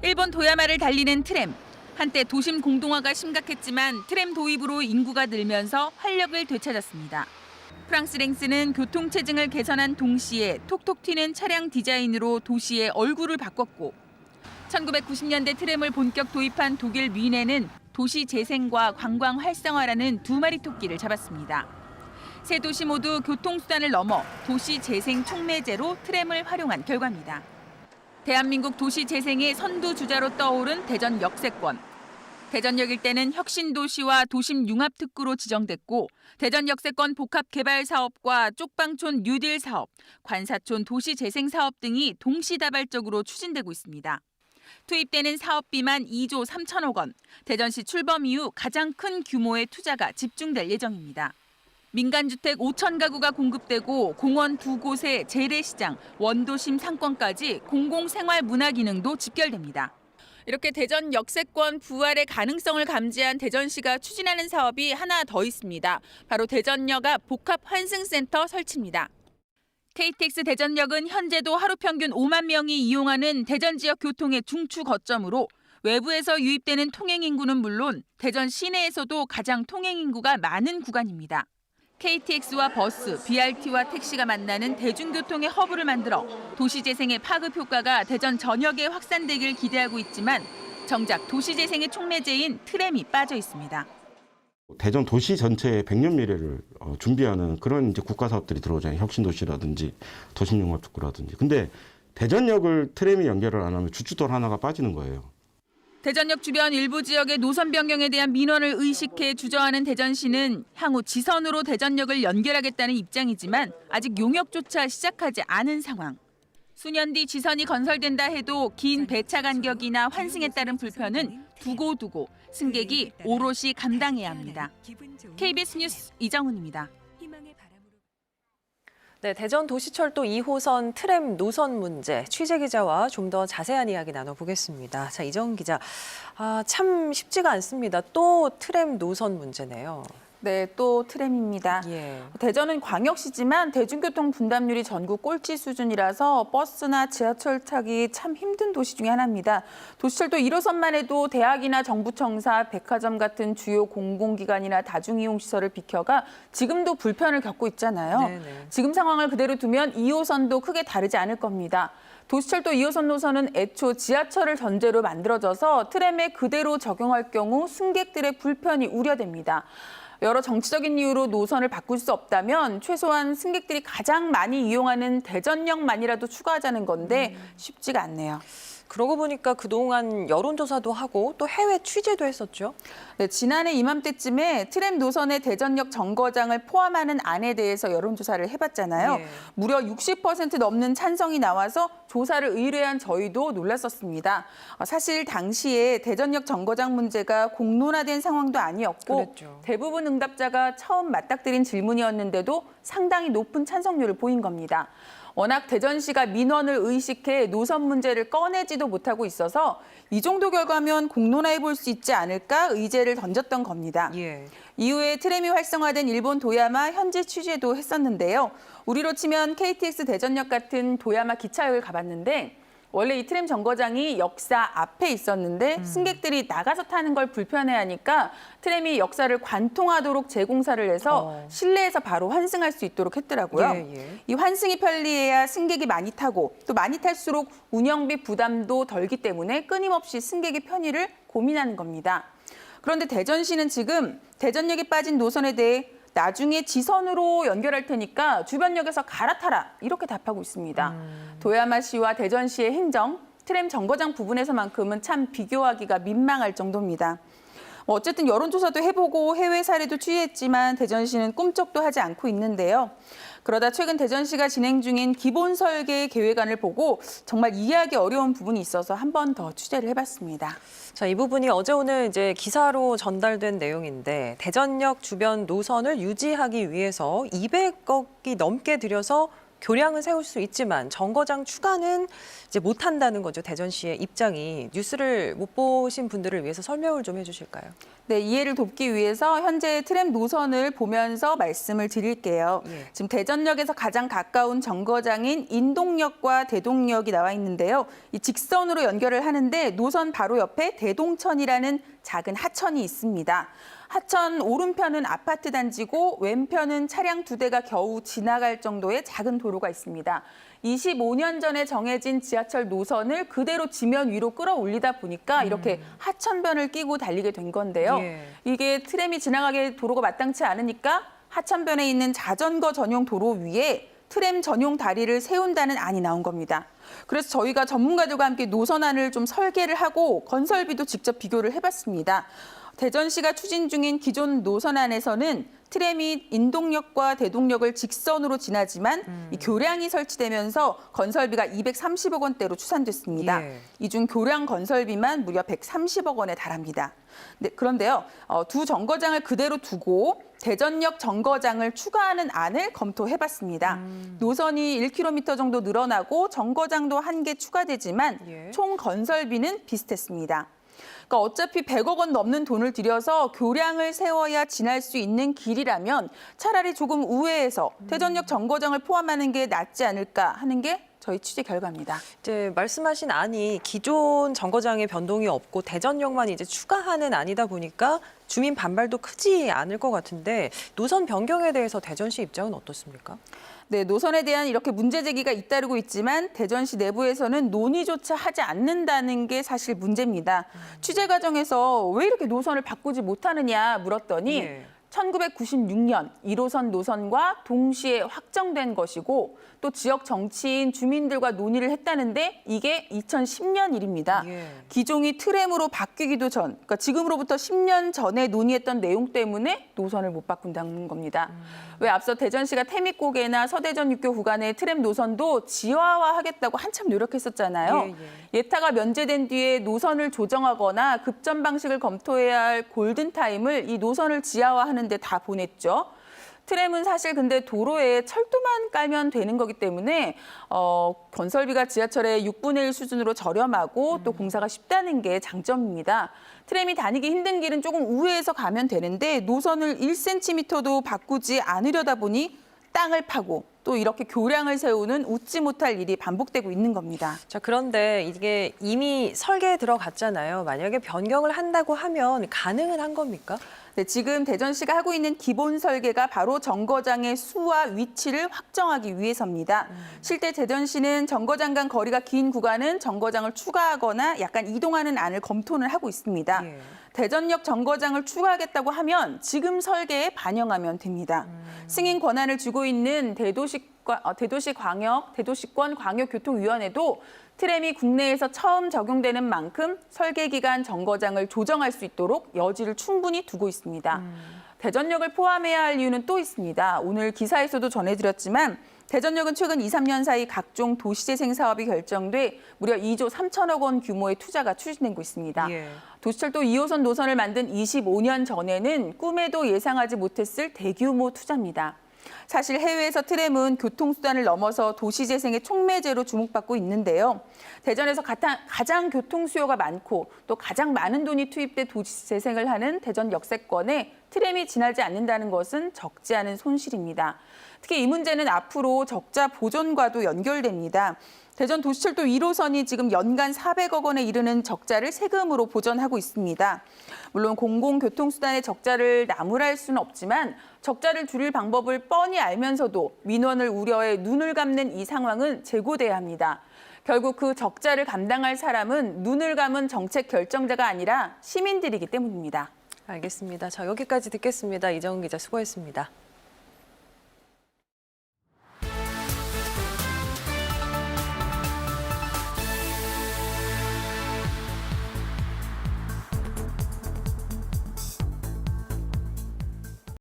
일본 도야마를 달리는 트램. 한때 도심 공동화가 심각했지만 트램 도입으로 인구가 늘면서 활력을 되찾았습니다. 프랑스 랭스는 교통체증을 개선한 동시에 톡톡 튀는 차량 디자인으로 도시의 얼굴을 바꿨고 1990년대 트램을 본격 도입한 독일 뮌헨은 도시 재생과 관광 활성화라는 두 마리 토끼를 잡았습니다. 세 도시 모두 교통수단을 넘어 도시 재생 촉매제로 트램을 활용한 결과입니다. 대한민국 도시 재생의 선두주자로 떠오른 대전 역세권. 대전역 일대는 혁신도시와 도심 융합특구로 지정됐고 대전 역세권 복합개발 사업과 쪽방촌 뉴딜 사업, 관사촌 도시재생 사업 등이 동시다발적으로 추진되고 있습니다. 투입되는 사업비만 2조 3천억 원, 대전시 출범 이후 가장 큰 규모의 투자가 집중될 예정입니다. 민간주택 5천 가구가 공급되고 공원 2곳의 재래시장, 원도심 상권까지 공공생활 문화 기능도 집결됩니다. 이렇게 대전 역세권 부활의 가능성을 감지한 대전시가 추진하는 사업이 하나 더 있습니다. 바로 대전역 앞 복합환승센터 설치입니다. KTX 대전역은 현재도 하루 평균 5만 명이 이용하는 대전 지역 교통의 중추 거점으로 외부에서 유입되는 통행 인구는 물론 대전 시내에서도 가장 통행 인구가 많은 구간입니다. KTX와 버스, BRT와 택시가 만나는 대중교통의 허브를 만들어 도시재생의 파급 효과가 대전 전역에 확산되길 기대하고 있지만 정작 도시재생의 촉매제인 트램이 빠져 있습니다. 대전 도시 전체의 100년 미래를 준비하는 그런 이제 국가 사업들이 들어오잖아요. 혁신도시라든지 도심융합특구라든지. 근데 대전역을 트램이 연결을 안 하면 주춧돌 하나가 빠지는 거예요. 대전역 주변 일부 지역의 노선 변경에 대한 민원을 의식해 주저하는 대전시는 향후 지선으로 대전역을 연결하겠다는 입장이지만 아직 용역조차 시작하지 않은 상황. 수년 뒤 지선이 건설된다 해도 긴 배차 간격이나 환승에 따른 불편은 두고두고 승객이 오롯이 감당해야 합니다. KBS 뉴스 이정훈입니다. 네, 대전 도시철도 2호선 트램 노선 문제 취재 기자와 좀 더 자세한 이야기 나눠보겠습니다. 자, 이정훈 기자, 참 쉽지가 않습니다. 또 트램 노선 문제네요. 네, 또 트램입니다. 예. 대전은 광역시지만 대중교통 분담률이 전국 꼴찌 수준이라서 버스나 지하철 타기 참 힘든 도시 중에 하나입니다. 도시철도 1호선만 해도 대학이나 정부청사, 백화점 같은 주요 공공기관이나 다중이용시설을 비켜가 지금도 불편을 겪고 있잖아요. 네네. 지금 상황을 그대로 두면 2호선도 크게 다르지 않을 겁니다. 도시철도 2호선 노선은 애초 지하철을 전제로 만들어져서 트램에 그대로 적용할 경우 승객들의 불편이 우려됩니다. 여러 정치적인 이유로 노선을 바꿀 수 없다면 최소한 승객들이 가장 많이 이용하는 대전역만이라도 추가하자는 건데 쉽지가 않네요. 그러고 보니까 그동안 여론조사도 하고 또 해외 취재도 했었죠. 네, 지난해 이맘때쯤에 트램 노선의 대전역 정거장을 포함하는 안에 대해서 여론조사를 해봤잖아요. 예. 무려 60% 넘는 찬성이 나와서 조사를 의뢰한 저희도 놀랐었습니다. 사실 당시에 대전역 정거장 문제가 공론화된 상황도 아니었고 그랬죠. 대부분 응답자가 처음 맞닥뜨린 질문이었는데도 상당히 높은 찬성률을 보인 겁니다. 워낙 대전시가 민원을 의식해 노선 문제를 꺼내지도 못하고 있어서 이 정도 결과면 공론화해 볼 수 있지 않을까 의제를 던졌던 겁니다. 예. 이후에 트램이 활성화된 일본 도야마 현지 취재도 했었는데요. 우리로 치면 KTX 대전역 같은 도야마 기차역을 가봤는데 원래 이 트램 정거장이 역사 앞에 있었는데 승객들이 나가서 타는 걸 불편해하니까 트램이 역사를 관통하도록 재공사를 해서 실내에서 바로 환승할 수 있도록 했더라고요. 예, 예. 이 환승이 편리해야 승객이 많이 타고 또 많이 탈수록 운영비 부담도 덜기 때문에 끊임없이 승객의 편의를 고민하는 겁니다. 그런데 대전시는 지금 대전역에 빠진 노선에 대해 나중에 지선으로 연결할 테니까 주변역에서 갈아타라 이렇게 답하고 있습니다. 도야마시와 대전시의 행정, 트램 정거장 부분에서만큼은 참 비교하기가 민망할 정도입니다. 어쨌든 여론조사도 해보고 해외 사례도 취재했지만 대전시는 꿈쩍도 하지 않고 있는데요. 그러다 최근 대전시가 진행 중인 기본 설계 계획안을 보고 정말 이해하기 어려운 부분이 있어서 한 번 더 취재를 해봤습니다. 자, 이 부분이 어제 오늘 이제 기사로 전달된 내용인데 대전역 주변 노선을 유지하기 위해서 200억이 넘게 들여서 교량은 세울 수 있지만 정거장 추가는 이제 못한다는 거죠. 대전시의 입장이. 뉴스를 못 보신 분들을 위해서 설명을 좀 해주실까요? 네, 이해를 돕기 위해서 현재 트램 노선을 보면서 말씀을 드릴게요. 예. 지금 대전역에서 가장 가까운 정거장인 인동역과 대동역이 나와 있는데요. 이 직선으로 연결을 하는데 노선 바로 옆에 대동천이라는 작은 하천이 있습니다. 하천 오른편은 아파트 단지고 왼편은 차량 2대가 겨우 지나갈 정도의 작은 도로가 있습니다. 25년 전에 정해진 지하철 노선을 그대로 지면 위로 끌어올리다 보니까 이렇게 하천변을 끼고 달리게 된 건데요. 예. 이게 트램이 지나가게 도로가 마땅치 않으니까 하천변에 있는 자전거 전용 도로 위에 트램 전용 다리를 세운다는 안이 나온 겁니다. 그래서 저희가 전문가들과 함께 노선안을 좀 설계를 하고 건설비도 직접 비교를 해봤습니다. 대전시가 추진 중인 기존 노선안에서는 트램이 인동역과 대동역을 직선으로 지나지만 이 교량이 설치되면서 건설비가 230억 원대로 추산됐습니다. 예. 이 중 교량 건설비만 무려 130억 원에 달합니다. 네, 그런데요, 두 정거장을 그대로 두고 대전역 정거장을 추가하는 안을 검토해봤습니다. 노선이 1km 정도 늘어나고 정거장도 1개 추가되지만 예. 총 건설비는 비슷했습니다. 그러니까 어차피 100억 원 넘는 돈을 들여서 교량을 세워야 지날 수 있는 길이라면 차라리 조금 우회해서 대전역 정거장을 포함하는 게 낫지 않을까 하는 게 저희 취재 결과입니다. 이제 말씀하신 안이 기존 정거장의 변동이 없고 대전역만 이제 추가하는 안이다 보니까 주민 반발도 크지 않을 것 같은데 노선 변경에 대해서 대전시 입장은 어떻습니까? 네, 노선에 대한 이렇게 문제 제기가 잇따르고 있지만 대전시 내부에서는 논의조차 하지 않는다는 게 사실 문제입니다. 취재 과정에서 왜 이렇게 노선을 바꾸지 못하느냐 물었더니 예. 1996년 1호선 노선과 동시에 확정된 것이고 또 지역 정치인 주민들과 논의를 했다는데 이게 2010년 일입니다. 예. 기종이 트램으로 바뀌기도 전, 그러니까 지금으로부터 10년 전에 논의했던 내용 때문에 노선을 못 바꾼다는 겁니다. 왜 앞서 대전시가 태미고개나 서대전 육교 구간의 트램 노선도 지하화하겠다고 한참 노력했었잖아요. 예타가 면제된 뒤에 노선을 조정하거나 급전 방식을 검토해야 할 골든타임을 이 노선을 지하화하는 데 다 보냈죠. 트램은 사실 근데 도로에 철도만 깔면 되는 거기 때문에 건설비가 지하철의 6분의 1 수준으로 저렴하고 또 공사가 쉽다는 게 장점입니다. 트램이 다니기 힘든 길은 조금 우회해서 가면 되는데 노선을 1cm도 바꾸지 않으려다 보니 땅을 파고 또 이렇게 교량을 세우는 웃지 못할 일이 반복되고 있는 겁니다. 자, 그런데 이게 이미 설계에 들어갔잖아요. 만약에 변경을 한다고 하면 가능은 한 겁니까? 네, 지금 대전시가 하고 있는 기본 설계가 바로 정거장의 수와 위치를 확정하기 위해서입니다. 실제 대전시는 정거장 간 거리가 긴 구간은 정거장을 추가하거나 약간 이동하는 안을 검토는 하고 있습니다. 예. 대전역 정거장을 추가하겠다고 하면 지금 설계에 반영하면 됩니다. 승인 권한을 주고 있는 대도시권 광역교통위원회도 트램이 국내에서 처음 적용되는 만큼 설계 기간 정거장을 조정할 수 있도록 여지를 충분히 두고 있습니다. 대전역을 포함해야 할 이유는 또 있습니다. 오늘 기사에서도 전해드렸지만 대전역은 최근 2, 3년 사이 각종 도시재생 사업이 결정돼 무려 2조 3천억 원 규모의 투자가 추진되고 있습니다. 예. 도시철도 2호선 노선을 만든 25년 전에는 꿈에도 예상하지 못했을 대규모 투자입니다. 사실 해외에서 트램은 교통수단을 넘어서 도시재생의 촉매제로 주목받고 있는데요. 대전에서 가장 교통수요가 많고 또 가장 많은 돈이 투입돼 도시재생을 하는 대전 역세권에 트램이 지나지 않는다는 것은 적지 않은 손실입니다. 특히 이 문제는 앞으로 적자 보전과도 연결됩니다. 대전 도시철도 1호선이 지금 연간 400억 원에 이르는 적자를 세금으로 보전하고 있습니다. 물론 공공교통수단의 적자를 나무랄 수는 없지만 적자를 줄일 방법을 뻔히 알면서도 민원을 우려해 눈을 감는 이 상황은 재고돼야 합니다. 결국 그 적자를 감당할 사람은 눈을 감은 정책 결정자가 아니라 시민들이기 때문입니다. 알겠습니다. 자, 여기까지 듣겠습니다. 이정은 기자 수고했습니다.